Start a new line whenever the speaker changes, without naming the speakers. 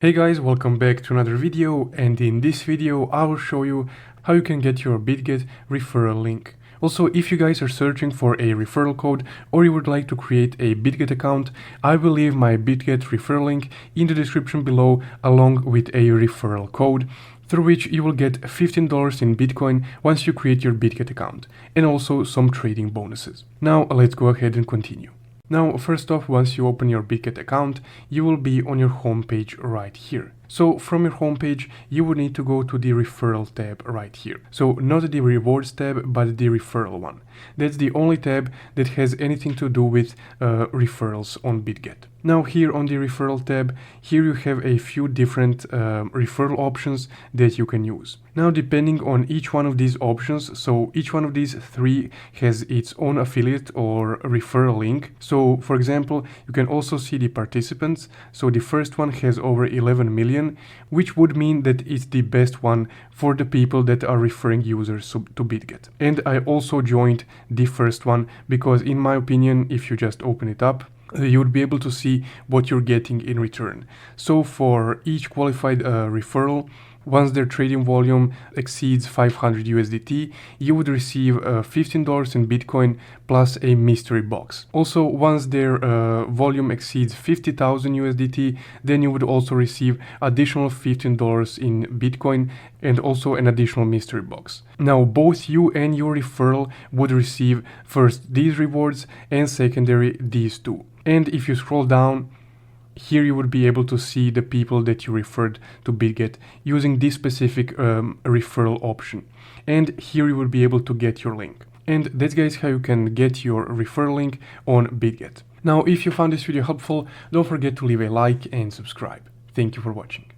Hey guys, welcome back to another video, and in this video I will show you how you can get your Bitget referral link. Also, if you guys are searching for a referral code or you would like to create a Bitget account, I will leave my Bitget referral link in the description below along with a referral code through which you will get $15 in Bitcoin once you create your Bitget account, and also some trading bonuses. Now let's go ahead and continue. Now, first off, once you open your Bitget account, you will be on your homepage right here. So from your homepage, you will need to go to the referral tab right here. So not the rewards tab, but the referral one. That's the only tab that has anything to do with referrals on Bitget. Now here on the referral tab, here you have a few different referral options that you can use. Now depending on each one of these options, so each one of these three has its own affiliate or referral link. So for example, you can also see the participants. So the first one has over 11 million, which would mean that it's the best one for the people that are referring users to Bitget. And I also joined the first one because in my opinion, if you just open it up, you would be able to see what you're getting in return. So for each qualified referral, once their trading volume exceeds 500 USDT, you would receive $15 in Bitcoin plus a mystery box. Also, once their volume exceeds 50,000 USDT, then you would also receive additional $15 in Bitcoin and also an additional mystery box. Now, both you and your referral would receive first these rewards and secondary these two. And if you scroll down, here you would be able to see the people that you referred to Bitget using this specific referral option. And here you will be able to get your link. And that's, guys, how you can get your referral link on Bitget. Now, if you found this video helpful, don't forget to leave a like and subscribe. Thank you for watching.